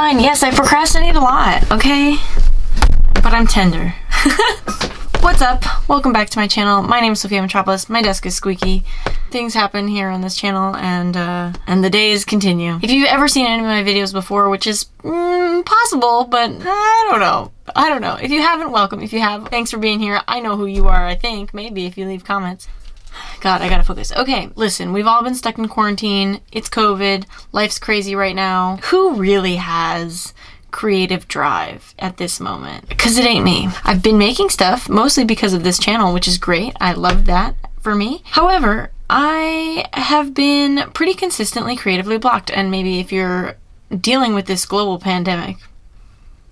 fine. Yes, I procrastinate a lot, okay? But I'm tender. What's up? Welcome back to my channel. My name is Sophia Mitropoulos. My desk is squeaky. Things happen here on this channel, and the days continue. If you've ever seen any of my videos before, which is possible, but I don't know. If you haven't, welcome. If you have, thanks for being here. I know who you are, I think. Maybe if you leave comments. God, I gotta focus. Okay, listen, we've all been stuck in quarantine. It's COVID. Life's crazy right now. Who really has creative drive at this moment? Because it ain't me. I've been making stuff mostly because of this channel, which is great. I love that for me. However, I have been pretty consistently creatively blocked, and maybe if you're dealing with this global pandemic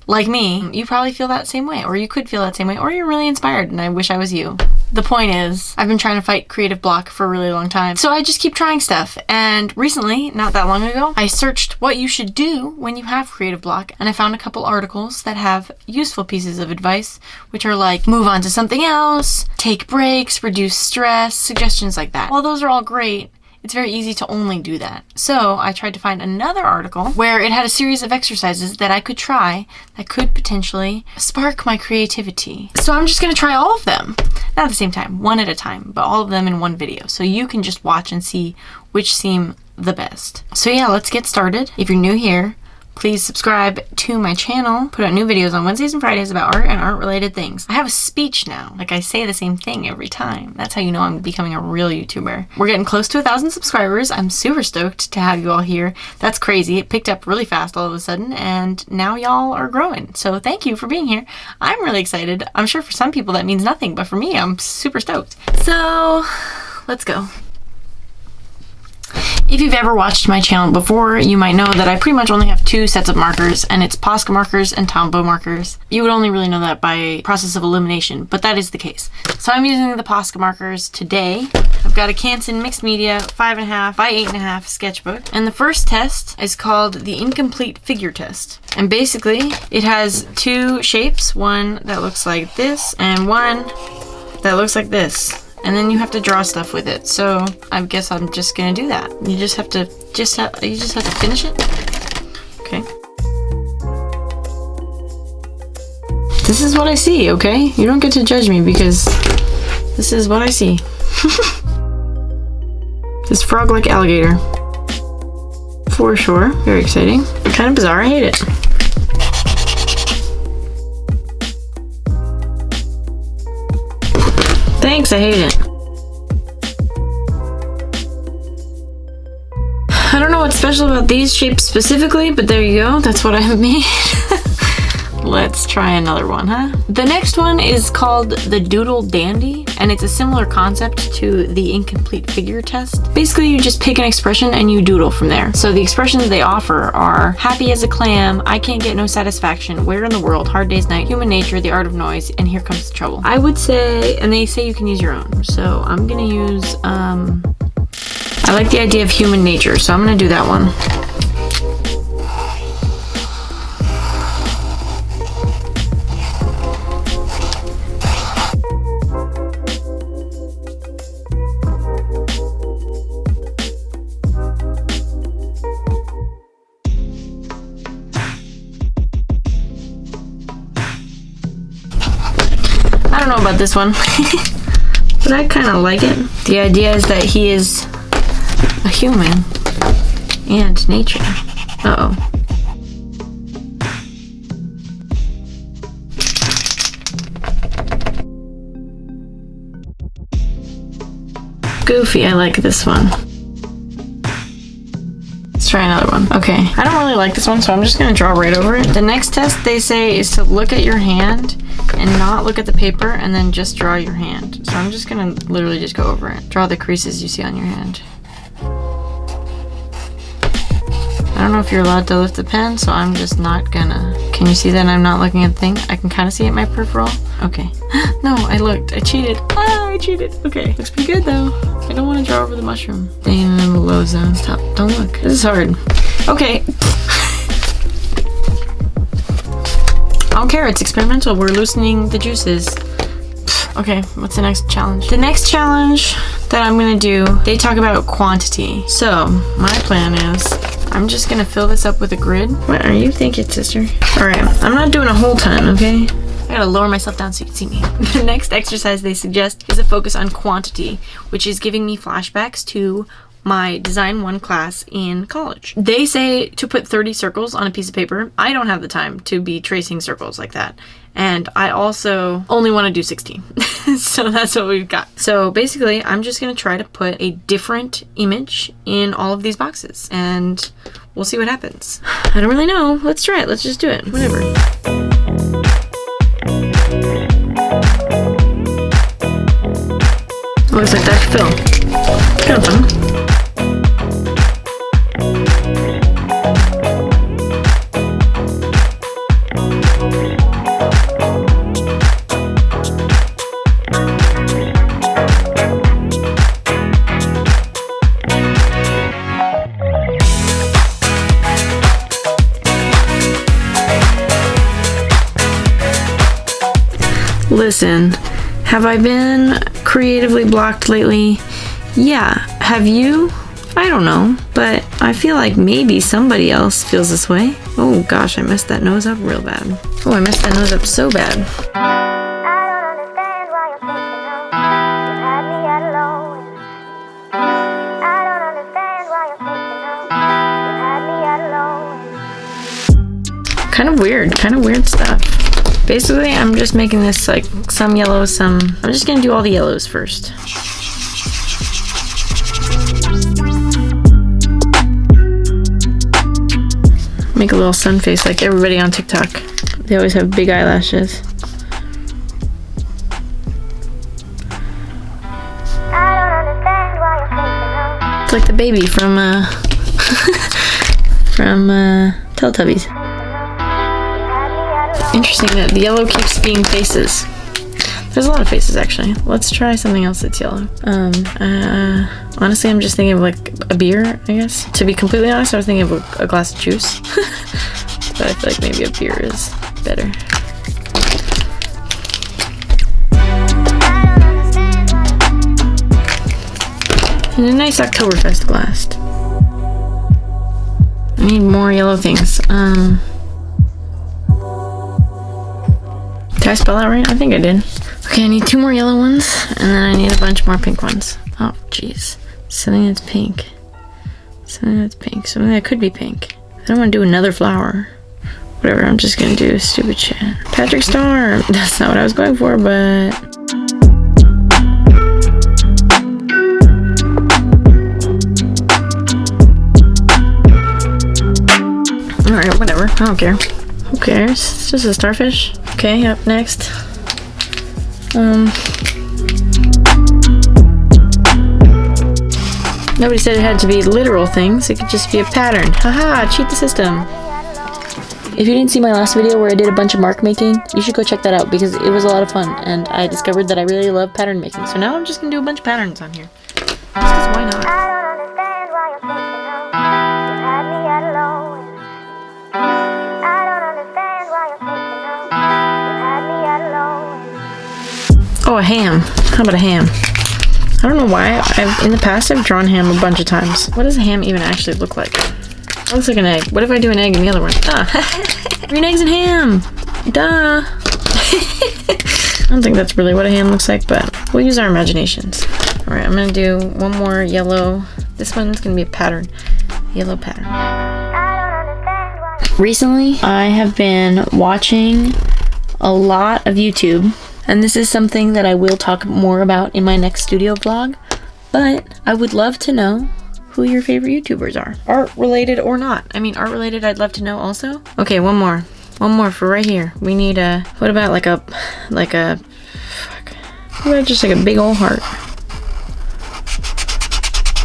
like me, you probably feel that same way, or you could feel that same way, or you're really inspired, and I wish I was you. The point is, I've been trying to fight creative block for a really long time, so I just keep trying stuff. And recently, not that long ago, I searched what you should do when you have creative block, and I found a couple articles that have useful pieces of advice, which are like, move on to something else, take breaks, reduce stress, suggestions like that. While those are all great, it's very easy to only do that. So I tried to find another article where it had a series of exercises that I could try that could potentially spark my creativity. So I'm just gonna try all of them. Not at the same time, one at a time, but all of them in one video. So you can just watch and see which seem the best. So yeah, let's get started. If you're new here, please subscribe to my channel. Put out new videos on Wednesdays and Fridays about art and art-related things. I have a speech now. Like, I say the same thing every time. That's how you know I'm becoming a real YouTuber. We're getting close to 1,000 subscribers. I'm super stoked to have you all here. That's crazy. It picked up really fast all of a sudden, and now y'all are growing. So thank you for being here. I'm really excited. I'm sure for some people that means nothing, but for me, I'm super stoked. So let's go. If you've ever watched my channel before, you might know that I pretty much only have two sets of markers, and it's Posca markers and Tombow markers. You would only really know that by process of elimination, but that is the case. So I'm using the Posca markers today. I've got a Canson mixed media 5.5 by 8.5 sketchbook, and the first test is called the incomplete figure test. And basically, it has two shapes, one that looks like this, and one that looks like this. And then you have to draw stuff with it. So I guess I'm just gonna do that. You just have to finish it. Okay. This is what I see, okay? You don't get to judge me because this is what I see. This frog-like alligator. For sure. Very exciting. Kind of bizarre. I hate it. Thanks, I hate it. I don't know what's special about these shapes specifically, but there you go. That's what I have made. Let's try another one, huh? The next one is called the Doodle Dandy, and it's a similar concept to the incomplete figure test. Basically, you just pick an expression and you doodle from there. So the expressions they offer are happy as a clam, I can't get no satisfaction, where in the world, hard day's night, human nature, the art of noise, and here comes the trouble. I would say, and they say you can use your own, so I'm gonna use, I like the idea of human nature, so I'm gonna do that one. I don't know about this one, but I kind of like it. The idea is that he is a human and nature. Uh-oh. Goofy, I like this one. Let's try another one. Okay, I don't really like this one, so I'm just gonna draw right over it. The next test, they say, is to look at your hand and not look at the paper, and then just draw your hand. So I'm just gonna literally just go over it. Draw the creases you see on your hand. I don't know if you're allowed to lift the pen, so I'm just not gonna. Can you see that I'm not looking at the thing? I can kind of see it in my peripheral. Okay. No, I looked. I cheated. Ah, I cheated. Okay. Looks pretty good, though. I don't want to draw over the mushroom. Staying in the low zone. Stop. Don't look. This is hard. Okay. I don't care. It's experimental. We're loosening the juices. Okay, what's the next challenge? The next challenge that I'm gonna do, they talk about quantity. So, my plan is I'm just gonna fill this up with a grid. What are you thinking, sister? All right, I'm not doing a whole ton, okay? I gotta lower myself down so you can see me. The next exercise they suggest is a focus on quantity, which is giving me flashbacks to my Design 1 class in college. They say to put 30 circles on a piece of paper. I don't have the time to be tracing circles like that. And I also only want to do 16. So that's what we've got. So basically, I'm just gonna try to put a different image in all of these boxes and we'll see what happens. I don't really know. Let's try it. Let's just do it. Whatever. Looks like that should fill. Kind of fun. Listen, have I been creatively blocked lately? Yeah. Have you? I don't know, but I feel like maybe somebody else feels this way. Oh gosh, I messed that nose up real bad. Oh, I messed that nose up so bad. Kind of weird stuff. Basically, I'm just making this like some yellow, I'm just gonna do all the yellows first. Make a little sun face like everybody on TikTok. They always have big eyelashes. It's like the baby from Teletubbies. Interesting that the yellow keeps being faces. There's a lot of faces actually. Let's try something else that's yellow. Honestly, I'm just thinking of like a beer, I guess. To be completely honest, I was thinking of a glass of juice. But I feel like maybe a beer is better. And a nice Oktoberfest glass. I need more yellow things. Did I spell that right? I think I did. Okay, I need 2 more yellow ones, and then I need a bunch more pink ones. Oh, jeez. Something that's pink. Something that's pink. Something that could be pink. I don't want to do another flower. Whatever, I'm just gonna do stupid shit. Patrick Star! That's not what I was going for, but... Alright, whatever. I don't care. Who cares? It's just a starfish. Okay, up next. Nobody said it had to be literal things. It could just be a pattern. Haha, cheat the system. If you didn't see my last video where I did a bunch of mark making, you should go check that out because it was a lot of fun and I discovered that I really love pattern making. So now I'm just gonna do a bunch of patterns on here. Just because why not? Oh, a ham. How about a ham? I don't know why. In the past, I've drawn ham a bunch of times. What does a ham even actually look like? It looks like an egg. What if I do an egg in the other one? Ah, green eggs and ham. Duh. I don't think that's really what a ham looks like, but we'll use our imaginations. All right, I'm gonna do one more yellow. This one's gonna be a pattern. Yellow pattern. Recently, I have been watching a lot of YouTube. And this is something that I will talk more about in my next studio vlog, but I would love to know who your favorite YouTubers are. Art related or not. I mean, art related I'd love to know also. Okay, one more. One more for right here. We need a, what about fuck. What about just like a big old heart?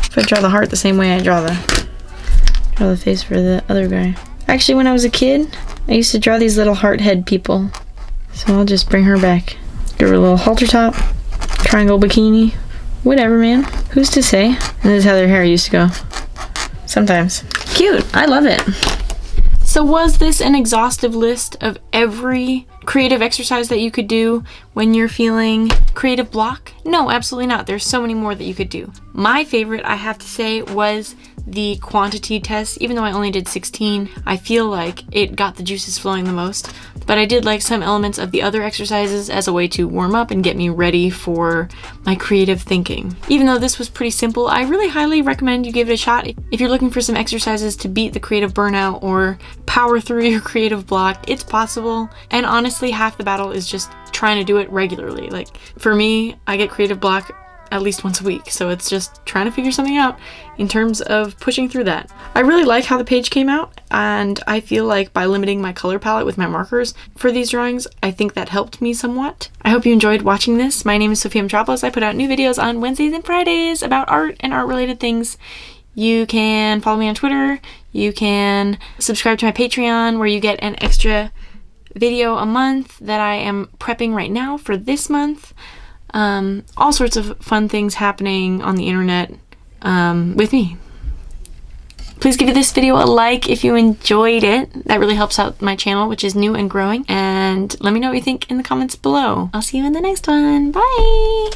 If I draw the heart the same way I draw the face for the other guy. Actually, when I was a kid, I used to draw these little heart head people. So I'll just bring her back. Give her a little halter top, triangle bikini, whatever, man. Who's to say? And this is how their hair used to go. Sometimes. Cute. I love it. So was this an exhaustive list of every creative exercise that you could do when you're feeling creative block? No, absolutely not. There's so many more that you could do. My favorite, I have to say, was the quantity test, even though I only did 16, I feel like it got the juices flowing the most. But I did like some elements of the other exercises as a way to warm up and get me ready for my creative thinking. Even though this was pretty simple, I really highly recommend you give it a shot. If you're looking for some exercises to beat the creative burnout or power through your creative block, it's possible. And honestly, half the battle is just trying to do it regularly. Like for me, I get creative block at least once a week, so it's just trying to figure something out in terms of pushing through that. I really like how the page came out, and I feel like by limiting my color palette with my markers for these drawings, I think that helped me somewhat. I hope you enjoyed watching this. My name is Sophia Mitropoulos. I put out new videos on Wednesdays and Fridays about art and art-related things. You can follow me on Twitter. You can subscribe to my Patreon, where you get an extra video a month that I am prepping right now for this month. All sorts of fun things happening on the internet with me. Please give this video a like if you enjoyed it. That really helps out my channel, which is new and growing. And let me know what you think in the comments below. I'll see you in the next one. Bye!